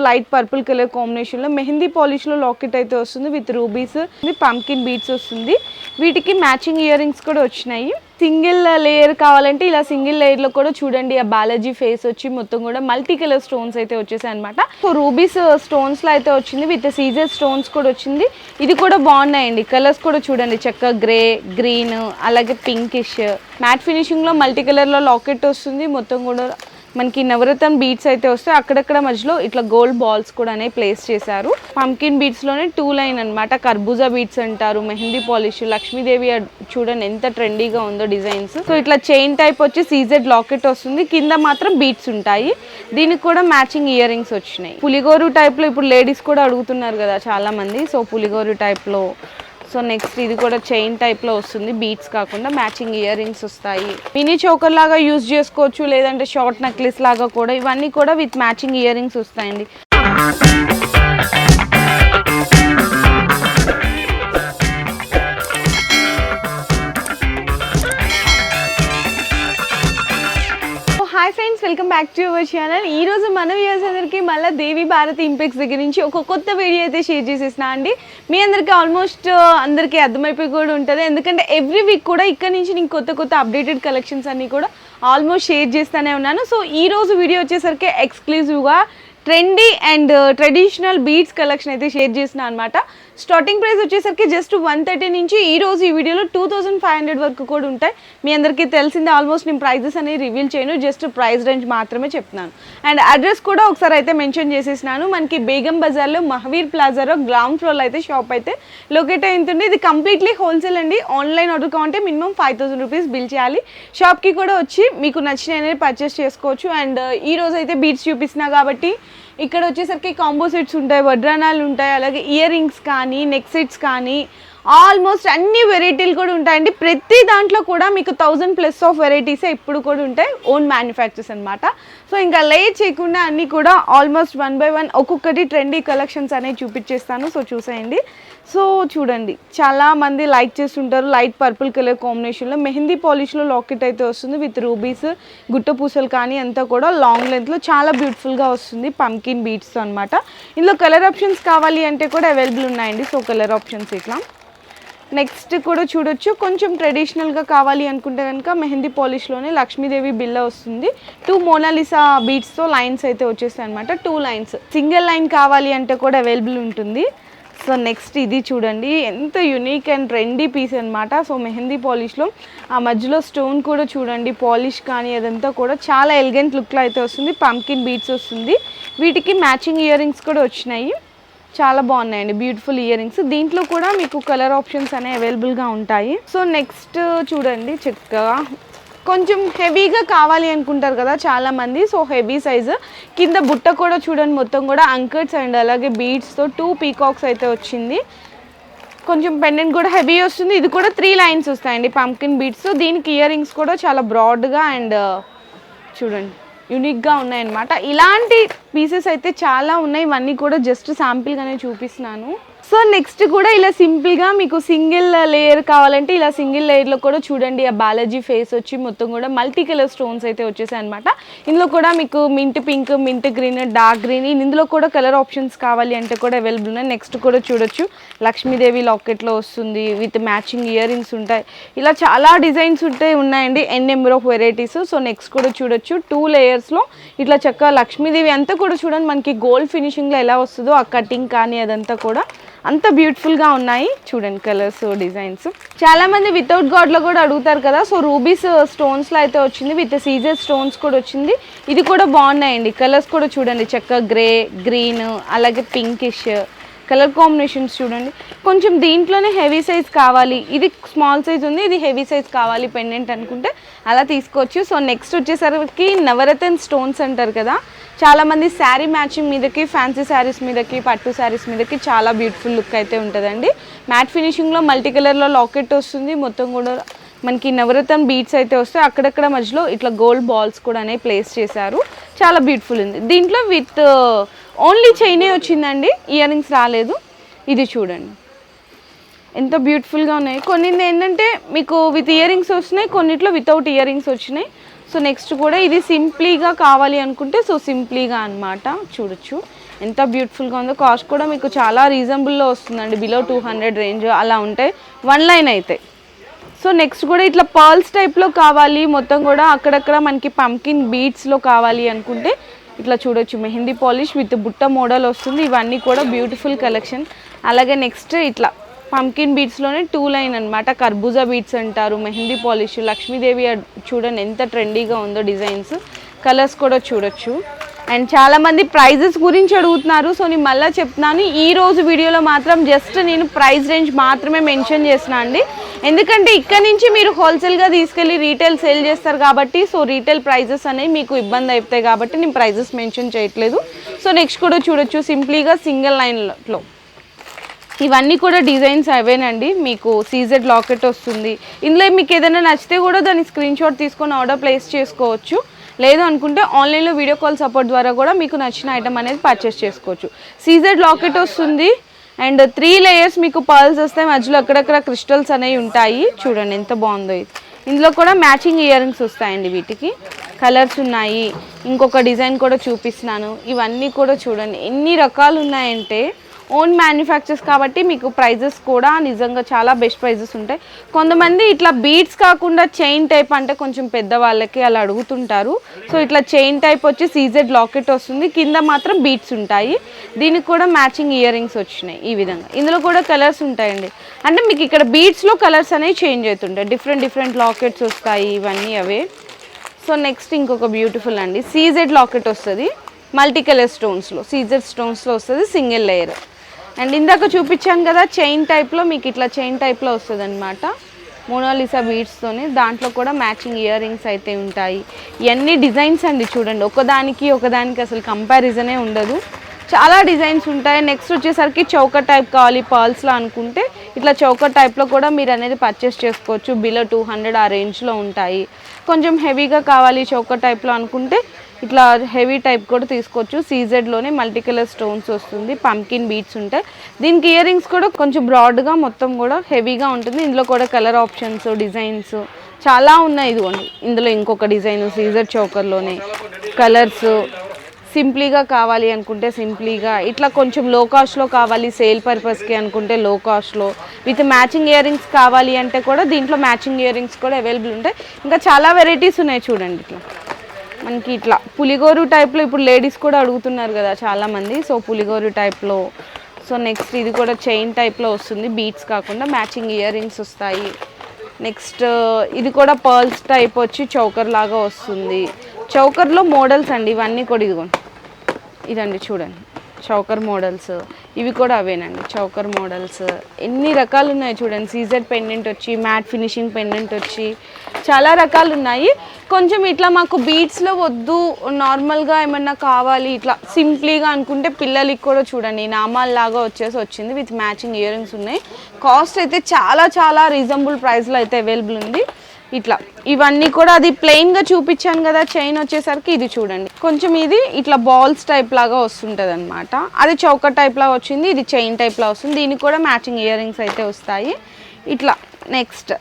Light purple colour combination లో mehndi polish లో locket అయితే వస్తుంది విత్ రూబీస్, పంకిన్ బీడ్స్ వస్తుంది. వీటికి మ్యాచింగ్ ఇయర్ రింగ్స్ కూడా వచ్చినాయి. సింగిల్ లేయర్ కావాలంటే ఇలా సింగిల్ లేయర్ లో కూడా చూడండి, ఆ బాలాజీ ఫేస్ వచ్చి మొత్తం కూడా మల్టీ కలర్ స్టోన్స్ అయితే వచ్చేసాయి అనమాట. సో రూబీస్ స్టోన్స్ లో అయితే వచ్చింది విత్ సీజర్ స్టోన్స్ కూడా వచ్చింది. ఇది కూడా బాగున్నాయండి. కలర్స్ కూడా చూడండి, చక్కగా గ్రే, గ్రీన్, అలాగే పింకిష్ మ్యాట్ ఫినిషింగ్ లో మల్టీ కలర్ లో లాకెట్ వస్తుంది. మొత్తం కూడా మనకి నవరత్న బీడ్స్ అయితే వస్తాయి. అక్కడక్కడ మధ్యలో ఇట్లా గోల్డ్ బాల్స్ కూడా ప్లేస్ చేశారు. పంకిన్ బీడ్స్ లోనే 2 లైన్ అనమాట. కర్బూజా బీడ్స్ అంటారు, మెహందీ పాలిష్, లక్ష్మీదేవి చూడండి ఎంత ట్రెండీగా ఉందో డిజైన్స్. సో ఇట్లా చైన్ టైప్ వచ్చి సీజెడ్ లాకెట్ వస్తుంది, కింద మాత్రం బీడ్స్ ఉంటాయి. దీనికి కూడా మ్యాచింగ్ ఇయర్ రింగ్స్ వచ్చినాయి. పులిగోరు టైప్ లో ఇప్పుడు లేడీస్ కూడా అడుగుతున్నారు కదా చాలా మంది. సో పులిగోరు టైప్ లో. సో నెక్స్ట్ ఇది కూడా చైన్ టైప్ లో వస్తుంది, బీడ్స్ కాకుండా మ్యాచింగ్ ఇయర్ రింగ్స్ వస్తాయి. మినీ చోకర్ లాగా యూజ్ చేసుకోవచ్చు, లేదంటే షార్ట్ నెక్లెస్ లాగా కూడా. ఇవన్నీ కూడా విత్ మ్యాచింగ్ ఇయర్ రింగ్స్ వస్తాయండి. Hi friends, welcome back to our channel. ఈ రోజు మన వ్యూవర్స్ అందరికీ మళ్ళీ దేవి భారతి ఇంపెక్స్ దగ్గర నుంచి ఒక కొత్త వీడియో అయితే షేర్ చేసేసిన అండి. మీ అందరికీ ఆల్మోస్ట్ అందరికీ అర్థమైపోయి కూడా ఉంటుంది, ఎందుకంటే ఎవ్రీ వీక్ కూడా ఇక్కడ నుంచి నేను కొత్త కొత్త అప్డేటెడ్ కలెక్షన్స్ అన్నీ కూడా ఆల్మోస్ట్ షేర్ చేస్తూనే ఉన్నాను. సో ఈ రోజు వీడియో వచ్చేసరికి ఎక్స్క్లూజివ్గా trendy and traditional beads collection అయితే షేర్ చేసిన అనమాట. స్టార్టింగ్ ప్రైస్ వచ్చేసరికి జస్ట్ 130 నుంచి ఈ రోజు ఈ వీడియోలో 2500 వరకు కూడా ఉంటాయి. మీ అందరికీ తెలిసిందే, ఆల్మోస్ట్ నేను ప్రైజెస్ అనేవి రివీల్ చేయను, జస్ట్ ప్రైస్ రేంజ్ మాత్రమే చెప్తున్నాను. అండ్ అడ్రస్ కూడా ఒకసారి అయితే మెన్షన్ చేసేసినాను. మనకి బేగం బజార్లో మహావీర్ ప్లాజాలో గ్రౌండ్ ఫ్లోర్లో అయితే షాప్ అయితే లొకేట్ అవుతుంది. ఇది కంప్లీట్లీ హోల్సేల్ అండి. ఆన్లైన్ ఆర్డర్ కావాలంటే మినిమం 5000 రూపీస్ బిల్ చేయాలి. షాప్కి కూడా వచ్చి మీకు నచ్చిన అనేది పర్చేస్ చేసుకోవచ్చు. అండ్ ఈ రోజు అయితే బీడ్స్ చూపిస్తున్నా కాబట్టి ఇక్కడ వచ్చేసరికి కాంబో సెట్స్ ఉంటాయి, వడ్రానాలు ఉంటాయి, అలాగే ఇయర్ రింగ్స్ కానీ, నెక్ సెట్స్ కానీ, ఆల్మోస్ట్ అన్ని వెరైటీలు కూడా ఉంటాయండి. ప్రతి దాంట్లో కూడా మీకు 1000+ ఆఫ్ వెరైటీసే ఇప్పుడు కూడా ఉంటాయి, ఓన్ మ్యానుఫ్యాక్చర్స్ అనమాట. సో ఇంకా లేట్ చేయకుండా అన్నీ కూడా ఆల్మోస్ట్ 1 by 1 ఒక్కొక్కటి ట్రెండీ కలెక్షన్స్ అనేవి చూపించేస్తాను. సో చూసేయండి. సో చూడండి, చాలా మంది లైక్ చేస్తుంటారు లైట్ పర్పుల్ కలర్ కాంబినేషన్లో మెహందీ పాలిష్లో లాకెట్ అయితే వస్తుంది విత్ రూబీస్, గుట్ట పూసలు కానీ అంతా కూడా లాంగ్ లెంత్లో చాలా బ్యూటిఫుల్గా వస్తుంది పంకిన్ బీడ్స్తో అనమాట. ఇందులో కలర్ ఆప్షన్స్ కావాలి అంటే కూడా అవైలబుల్ ఉన్నాయండి. సో కలర్ ఆప్షన్స్ ఇట్లా. నెక్స్ట్ కూడా చూడొచ్చు, కొంచెం ట్రెడిషనల్గా కావాలి అనుకుంటే కనుక మెహందీ పాలిష్లోనే లక్ష్మీదేవి బిల్ల వస్తుంది. 2 మోనాలిసా బీడ్స్తో లైన్స్ అయితే వచ్చేస్తాయి అనమాట. 2 లైన్స్. సింగిల్ లైన్ కావాలి అంటే కూడా అవైలబుల్ ఉంటుంది. సో నెక్స్ట్ ఇది చూడండి, ఎంత యూనిక్ అండ్ ట్రెండీ పీస్ అనమాట. సో మెహందీ పాలిష్లో ఆ మధ్యలో స్టోన్ కూడా చూడండి, పాలిష్ కానీ అదంతా కూడా చాలా ఎలిగెంట్ లుక్లో అయితే వస్తుంది. పంకిన్ బీడ్స్ వస్తుంది. వీటికి మ్యాచింగ్ ఇయర్ రింగ్స్ కూడా వచ్చినాయి, చాలా బాగున్నాయండి, బ్యూటిఫుల్ ఇయర్ రింగ్స్. దీంట్లో కూడా మీకు కలర్ ఆప్షన్స్ అనేవి అవైలబుల్గా ఉంటాయి. సో నెక్స్ట్ చూడండి, చక్కగా కొంచెం హెవీగా కావాలి అనుకుంటారు కదా చాలామంది. సో హెవీ సైజు, కింద బుట్ట కూడా చూడండి, మొత్తం కూడా అంకర్స్ అండ్ అలాగే బీడ్స్తో 2 పీకాక్స్ అయితే వచ్చింది. కొంచెం పెండెంట్ కూడా హెవీ వస్తుంది. ఇది కూడా 3 లైన్స్ వస్తాయండి పంకిన్ బీడ్స్. దీనికి ఇయర్ రింగ్స్ కూడా చాలా బ్రాడ్గా అండ్ చూడండి యూనిక్గా ఉన్నాయన్నమాట. ఇలాంటి పీసెస్ అయితే చాలా ఉన్నాయి. ఇవన్నీ కూడా జస్ట్ శాంపిల్గానే చూపిస్తున్నాను. సో నెక్స్ట్ కూడా ఇలా సింపుల్గా మీకు సింగిల్ లేయర్ కావాలంటే ఇలా సింగిల్ లేయర్లో కూడా చూడండి, ఆ బాలాజీ ఫేస్ వచ్చి మొత్తం కూడా మల్టీ కలర్ స్టోన్స్ అయితే వచ్చేసాయి అనమాట. ఇందులో కూడా మీకు mint pink, mint green, dark green, ఇందులో కూడా కలర్ ఆప్షన్స్ కావాలి అంటే కూడా అవైలబుల్ ఉన్నాయి. నెక్స్ట్ కూడా చూడొచ్చు, లక్ష్మీదేవి లాకెట్లో వస్తుంది విత్ మ్యాచింగ్ ఇయర్ రింగ్స్ ఉంటాయి. ఇలా చాలా డిజైన్స్ ఉన్నాయండి, number of varieties. So next కూడా చూడొచ్చు, 2 లేయర్స్లో ఇట్లా చక్కగా లక్ష్మీదేవి అంతా కూడా చూడండి, మనకి గోల్డ్ ఫినిషింగ్లో ఎలా వస్తుందో ఆ కటింగ్ కానీ అదంతా కూడా అంత బ్యూటిఫుల్గా ఉన్నాయి. చూడండి కలర్స్, డిజైన్స్. చాలామంది వితౌట్ గాడ్లో కూడా అడుగుతారు కదా. సో రూబీస్ స్టోన్స్లో అయితే వచ్చింది విత్ సీజర్ స్టోన్స్ కూడా వచ్చింది. ఇది కూడా బాగున్నాయండి. కలర్స్ కూడా చూడండి, చక్కగా గ్రే, గ్రీన్, అలాగే పింకిష్ కలర్ కాంబినేషన్స్ చూడండి. కొంచెం దీంట్లోనే హెవీ సైజ్ కావాలి, ఇది స్మాల్ సైజ్ ఉంది, ఇది హెవీ సైజ్ కావాలి పెండెంట్ అనుకుంటే అలా తీసుకోవచ్చు. సో నెక్స్ట్ వచ్చేసరికి నవరత్న స్టోన్స్ అంటారు కదా, చాలామంది శారీ మ్యాచింగ్ మీదకి, ఫ్యాన్సీ శారీస్ మీదకి, పట్టు శారీస్ మీదకి చాలా బ్యూటిఫుల్ లుక్ అయితే ఉంటుందండి. మ్యాట్ ఫినిషింగ్లో మల్టీ కలర్లో లాకెట్ వస్తుంది. మొత్తం కూడా మనకి నవరత్న బీడ్స్ అయితే వస్తాయి. అక్కడక్కడ మధ్యలో ఇట్లా గోల్డ్ బాల్స్ కూడా ప్లేస్ చేశారు, చాలా బ్యూటిఫుల్ ఉంది. దీంట్లో విత్ ఓన్లీ చైనే వచ్చిందండి, ఇయర్ రింగ్స్ రాలేదు. ఇది చూడండి ఎంత బ్యూటిఫుల్గా ఉన్నాయి. కొన్ని ఏంటంటే మీకు విత్ ఇయర్ రింగ్స్ వస్తున్నాయి, కొన్నిట్లో వితౌట్ ఇయర్ రింగ్స్ వచ్చినాయి. సో నెక్స్ట్ కూడా ఇది సింప్లీగా కావాలి అనుకుంటే సో సింప్లీగా అన్నమాట చూడొచ్చు. ఎంత బ్యూటిఫుల్గా ఉందో. కాస్ట్ కూడా మీకు చాలా రీజనబుల్లో వస్తుందండి, బిలో 200 రేంజ్ అలా ఉంటాయి. 1 లైన్ అయితే. సో నెక్స్ట్ కూడా ఇట్లా పర్ల్స్ టైప్లో కావాలి, మొత్తం కూడా అక్కడక్కడ మనకి పంకిన్ బీడ్స్లో కావాలి అనుకుంటే ఇట్లా చూడొచ్చు. మెహందీ పాలిష్ విత్ బుట్ట మోడల్ వస్తుంది. ఇవన్నీ కూడా బ్యూటిఫుల్ కలెక్షన్. అలాగే నెక్స్ట్ ఇట్లా పంకిన్ బీడ్స్లోనే 2 లైన్ అనమాట, కర్బూజా బీడ్స్ అంటారు, మెహందీ పాలిష్, లక్ష్మీదేవి చూడండి ఎంత ట్రెండీగా ఉందో డిజైన్స్. కలర్స్ కూడా చూడొచ్చు. అండ్ చాలామంది ప్రైజెస్ గురించి అడుగుతున్నారు. సో నేను మళ్ళీ చెప్తున్నాను, ఈ రోజు వీడియోలో మాత్రం జస్ట్ నేను ప్రైస్ రేంజ్ మాత్రమే మెన్షన్ చేసిన అండి. ఎందుకంటే ఇక్కడ నుంచి మీరు హోల్సేల్గా తీసుకెళ్ళి రీటైల్ సేల్ చేస్తారు కాబట్టి, సో రీటైల్ ప్రైజెస్ అనేవి మీకు ఇబ్బంది అవుతాయి కాబట్టి నేను ప్రైజెస్ మెన్షన్ చేయట్లేదు. సో నెక్స్ట్ కూడా చూడొచ్చు, సింప్లీగా సింగిల్ లైన్లో ఇవన్నీ కూడా డిజైన్స్ అవేనండి. మీకు సీజెడ్ లాకెట్ వస్తుంది. ఇందులో మీకు ఏదైనా నచ్చితే కూడా దాన్ని స్క్రీన్ షాట్ తీసుకొని ఆర్డర్ ప్లేస్ చేసుకోవచ్చు. లేదు అనుకుంటే ఆన్లైన్లో వీడియో కాల్ సపోర్ట్ ద్వారా కూడా మీకు నచ్చిన ఐటమ్ అనేది పర్చేస్ చేసుకోవచ్చు. సీజెడ్ లాకెట్ వస్తుంది అండ్ 3 లేయర్స్ మీకు పర్ల్స్ వస్తాయి, మధ్యలో అక్కడక్కడ క్రిస్టల్స్ అనేవి ఉంటాయి. చూడండి ఎంత బాగుందో ఇది. ఇందులో కూడా మ్యాచింగ్ ఇయర్ రింగ్స్ వస్తాయండి, వీటికి కలర్స్ ఉన్నాయి. ఇంకొక డిజైన్ కూడా చూపిస్తున్నాను. ఇవన్నీ కూడా చూడండి ఎన్ని రకాలు ఉన్నాయంటే, ఓన్ మ్యానుఫ్యాక్చర్స్ కాబట్టి మీకు ప్రైజెస్ కూడా నిజంగా చాలా బెస్ట్ ప్రైజెస్ ఉంటాయి. కొంతమంది ఇట్లా బీడ్స్ కాకుండా చైన్ టైప్ అంటే కొంచెం పెద్దవాళ్ళకి అలా అడుగుతుంటారు. సో ఇట్లా చైన్ టైప్ వచ్చి సీజెడ్ లాకెట్ వస్తుంది, కింద మాత్రం బీడ్స్ ఉంటాయి. దీనికి కూడా మ్యాచింగ్ ఇయర్ రింగ్స్ వచ్చినాయి ఈ విధంగా. ఇందులో కూడా కలర్స్ ఉంటాయండి, అంటే మీకు ఇక్కడ బీడ్స్లో కలర్స్ అనేవి చేంజ్ అవుతుంటాయి, డిఫరెంట్ లాకెట్స్ వస్తాయి. ఇవన్నీ అవే. సో నెక్స్ట్ ఇంకొక బ్యూటిఫుల్ అండి, సీజెడ్ లాకెట్ వస్తుంది, మల్టీ కలర్ స్టోన్స్లో, సీజెడ్ స్టోన్స్లో వస్తుంది, సింగిల్ లేయర్. అండ్ ఇందాక చూపించాను కదా చైన్ టైప్లో, మీకు ఇట్లా చైన్ టైప్లో వస్తుంది అనమాట, మోనాలిసా బీడ్స్తోనే. దాంట్లో కూడా మ్యాచింగ్ ఇయర్ రింగ్స్ అయితే ఉంటాయి. ఇవన్నీ డిజైన్స్ అండి, చూడండి ఒకదానికి అసలు కంపారిజనే ఉండదు, చాలా డిజైన్స్ ఉంటాయి. నెక్స్ట్ వచ్చేసరికి చౌకర్ టైప్ కావాలి పర్ల్స్లో అనుకుంటే ఇట్లా చౌకర్ టైప్లో కూడా మీరు అనేది పర్చేస్ చేసుకోవచ్చు, బిలో 200 ఆ రేంజ్లో ఉంటాయి. కొంచెం హెవీగా కావాలి చౌకర్ టైప్లో అనుకుంటే ఇట్లా హెవీ టైప్ కూడా తీసుకోవచ్చు. సీజెడ్లోనే మల్టీ కలర్ స్టోన్స్ వస్తుంది, పంకిన్ బీడ్స్ ఉంటాయి. దీనికి ఇయర్ రింగ్స్ కూడా కొంచెం బ్రాడ్గా మొత్తం కూడా హెవీగా ఉంటుంది. ఇందులో కూడా కలర్ ఆప్షన్స్, డిజైన్స్ చాలా ఉన్నాయి. ఇదిగోండి ఇందులో ఇంకొక డిజైన్ సీజెడ్ చౌకర్లోనే కలర్స్. సింప్లీగా కావాలి అనుకుంటే సింప్లీగా, ఇట్లా కొంచెం లో కాస్ట్లో కావాలి సేల్ పర్పస్కి అనుకుంటే లో కాస్ట్లో, విత్ మ్యాచింగ్ ఇయర్ రింగ్స్ కావాలి అంటే కూడా దీంట్లో మ్యాచింగ్ ఇయర్ రింగ్స్ కూడా అవైలబుల్ ఉంటాయి. ఇంకా చాలా వెరైటీస్ ఉన్నాయి చూడండి. ఇట్లా మనకి ఇట్లా పులిగోరు టైప్లో ఇప్పుడు లేడీస్ కూడా అడుగుతున్నారు కదా చాలామంది, సో పులిగోరు టైప్లో. సో నెక్స్ట్ ఇది కూడా చైన్ టైప్లో వస్తుంది, బీడ్స్ కాకుండా మ్యాచింగ్ ఇయర్ రింగ్స్ వస్తాయి. నెక్స్ట్ ఇది కూడా పర్ల్స్ టైప్ వచ్చి చౌకర్ లాగా వస్తుంది. చౌకర్లో మోడల్స్ అండి ఇవన్నీ కూడా. ఇదండి చూడండి చౌకర్ మోడల్స్, ఇవి కూడా అవేనండి చౌకర్ మోడల్స్. ఎన్ని రకాలు ఉన్నాయి చూడండి. సీజెడ్ పెండెంట్ వచ్చి, మ్యాట్ ఫినిషింగ్ పెండెంట్ వచ్చి, చాలా రకాలు ఉన్నాయి. కొంచెం ఇట్లా మాకు బీడ్స్లో వద్దు, నార్మల్గా ఏమన్నా కావాలి ఇట్లా సింప్లీగా అనుకుంటే పిల్లలకి కూడా చూడండి నామాల్లాగా వచ్చింది, విత్ మ్యాచింగ్ ఇయర్ రింగ్స్ ఉన్నాయి. కాస్ట్ అయితే చాలా రీజనబుల్ ప్రైస్లో అయితే అవైలబుల్ ఉంది. ఇట్లా ఇవన్నీ కూడా అది ప్లెయిన్గా చూపించాను కదా, చైన్ వచ్చేసరికి ఇది చూడండి కొంచెం ఇది ఇట్లా బాల్స్ టైప్ లాగా వస్తుంటుంది అనమాట. అది చౌకర్ టైప్ లాగా వచ్చింది, ఇది చైన్ టైప్ లాగా వస్తుంది. దీనికి కూడా మ్యాచింగ్ ఇయర్ రింగ్స్ అయితే వస్తాయి. ఇట్లా నెక్స్ట్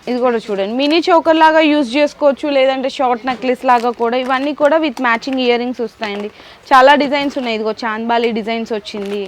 ఇది కూడా చూడండి మినీ చౌకర్ లాగా యూజ్ చేసుకోవచ్చు, లేదంటే షార్ట్ నెక్లెస్ లాగా కూడా. ఇవన్నీ కూడా విత్ మ్యాచింగ్ ఇయర్ రింగ్స్ వస్తాయండి. చాలా డిజైన్స్ ఉన్నాయి. ఇదిగో చాంద్బాలి డిజైన్స్ వచ్చింది,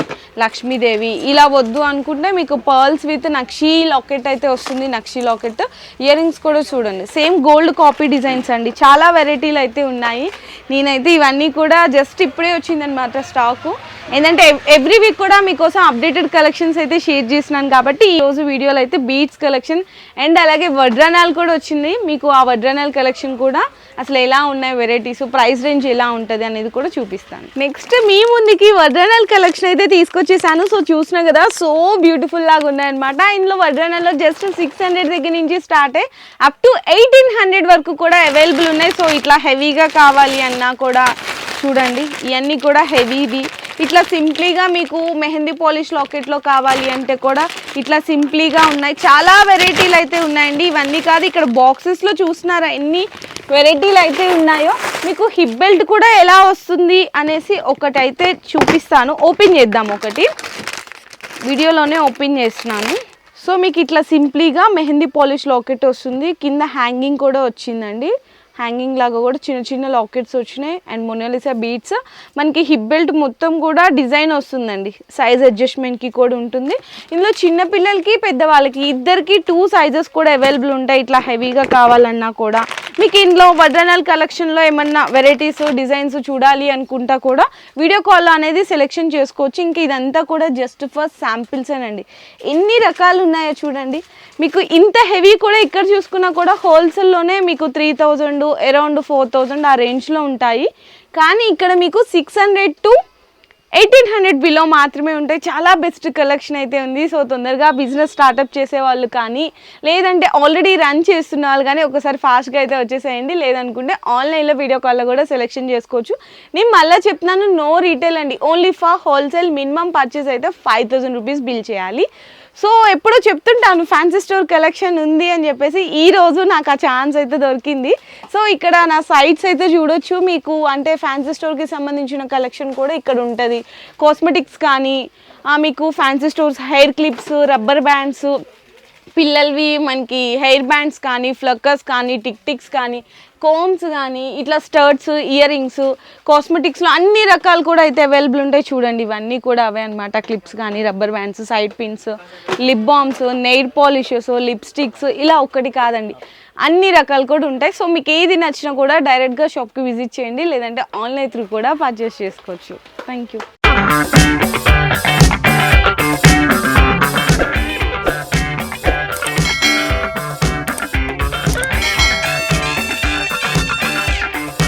లక్ష్మీదేవి. ఇలా వద్దు అనుకుంటే మీకు పర్ల్స్ విత్ నక్షీ లాకెట్ అయితే వస్తుంది, నక్షీ లాకెట్. ఇయర్ రింగ్స్ కూడా చూడండి సేమ్ గోల్డ్ కాపీ డిజైన్స్ అండి. చాలా వెరైటీలు అయితే ఉన్నాయి. నేనైతే ఇవన్నీ కూడా జస్ట్ ఇప్పుడే వచ్చిందనమాట స్టాకు. ఏంటంటే ఎవ్రీ వీక్ కూడా మీకోసం అప్డేటెడ్ కలెక్షన్స్ అయితే షేర్ చేసినాను కాబట్టి ఈ రోజు వీడియోలో అయితే బీడ్స్ కలెక్షన్ అండ్ అలాగే వడ్రానాలు కూడా వచ్చింది. మీకు ఆ వడ్రానాల్ కలెక్షన్ కూడా అసలు ఎలా ఉన్నాయి, వెరైటీస్, ప్రైస్ రేంజ్ ఎలా ఉంటుంది అనేది కూడా చూపిస్తాను. నెక్స్ట్ మీ ముందుకి వడ్రానాల్ కలెక్షన్ అయితే తీసుకొచ్చేసాను. సో చూసినా కదా సో బ్యూటిఫుల్ లాగా ఉన్నాయన్నమాట. ఇందులో వడ్రానాల్లో జస్ట్ 600 దగ్గర నుంచి స్టార్ట్ అయ్యి అప్ టు 1800 వరకు కూడా అవైలబుల్ ఉన్నాయి. సో ఇట్లా హెవీగా కావాలి అన్నా కూడా చూడండి ఇవన్నీ కూడా హెవీవి. ఇట్లా సింప్లీగా మీకు మెహందీ పాలిష్ లాకెట్లో కావాలి అంటే కూడా ఇట్లా సింప్లీగా ఉన్నాయి. చాలా వెరైటీలు అయితే ఉన్నాయండి. ఇవన్నీ కాదు ఇక్కడ బాక్సెస్లో చూస్తున్నారా ఎన్ని వెరైటీలు అయితే ఉన్నాయో. మీకు హిప్ బెల్ట్ కూడా ఎలా వస్తుంది అనేసి ఒకటైతే చూపిస్తాను. ఓపెన్ చేద్దాం, ఒకటి వీడియోలోనే ఓపెన్ చేస్తున్నాను. సో మీకు ఇట్లా సింప్లీగా మెహందీ పాలిష్ లాకెట్ వస్తుంది, కింద హ్యాంగింగ్ కూడా వచ్చిందండి. హ్యాంగింగ్ లాగా కూడా చిన్న చిన్న లాకెట్స్ వచ్చినాయి అండ్ మొనాలిసా బీడ్స్. మనకి హిప్ బెల్ట్ మొత్తం కూడా డిజైన్ వస్తుందండి, సైజ్ అడ్జస్ట్మెంట్కి కూడా ఉంటుంది. ఇందులో చిన్న పిల్లలకి పెద్దవాళ్ళకి ఇద్దరికి 2 సైజెస్ కూడా అవైలబుల్ ఉంటాయి. ఇట్లా హెవీగా కావాలన్నా కూడా మీకు ఇందులో వడ్రనల్ కలెక్షన్లో ఏమన్నా వెరైటీస్ డిజైన్స్ చూడాలి అనుకుంటా కూడా వీడియో కాల్ అనేది సెలెక్షన్ చేసుకోవచ్చు. ఇంక ఇదంతా కూడా జస్ట్ ఫర్ శాంపిల్స్ అండి. ఎన్ని రకాలు ఉన్నాయో చూడండి. మీకు ఇంత హెవీ కూడా ఇక్కడ చూసుకున్నా కూడా హోల్సేల్లోనే మీకు 3000 అరౌండ్ 4000 ఆ రేంజ్లో ఉంటాయి. కానీ ఇక్కడ మీకు 600 to 1800 బిలో మాత్రమే ఉంటాయి. చాలా బెస్ట్ కలెక్షన్ అయితే ఉంది. సో తొందరగా బిజినెస్ స్టార్ట్అప్ చేసే వాళ్ళు కానీ లేదంటే ఆల్రెడీ రన్ చేస్తున్న వాళ్ళు కానీ ఒకసారి ఫాస్ట్గా అయితే వచ్చేసేయండి. లేదనుకుంటే ఆన్లైన్లో వీడియో కాల్లో కూడా సెలెక్షన్ చేసుకోవచ్చు. నేను మళ్ళీ చెప్తున్నాను, నో రీటైల్ అండి, only for wholesale. Minimum purchase అయితే 5000 రూపీస్ బిల్ చేయాలి. సో ఎప్పుడూ చెప్తుంటాను ఫ్యాన్సీ స్టోర్ కలెక్షన్ ఉంది అని చెప్పేసి, ఈరోజు నాకు ఆ ఛాన్స్ అయితే దొరికింది. సో ఇక్కడ నా సైట్స్ అయితే చూడొచ్చు. మీకు అంటే ఫ్యాన్సీ స్టోర్కి సంబంధించిన కలెక్షన్ కూడా ఇక్కడ ఉంటుంది. కాస్మెటిక్స్ కానీ మీకు fancy stores hair clips, rubber bands, పిల్లలవి మనకి హెయిర్ బ్యాండ్స్ కానీ, ఫ్లక్కర్స్ కానీ, టిక్స్ కానీ, కోమ్స్ కానీ, ఇట్లా స్టర్ట్స్, ఇయర్ రింగ్స్, కాస్మెటిక్స్లో అన్ని రకాలు కూడా అయితే అవైలబుల్ ఉంటాయి. చూడండి ఇవన్నీ కూడా అవే అనమాట. క్లిప్స్ కానీ, rubber bands, side pins, lip balms, nail polishes, lipsticks, ఇలా ఒక్కటి కాదండి, అన్ని రకాలు కూడా ఉంటాయి. సో మీకు ఏది నచ్చినా కూడా డైరెక్ట్గా షాప్కి విజిట్ చేయండి, లేదంటే ఆన్లైన్ త్రూ కూడా పర్చేస్ చేసుకోవచ్చు. Thank you.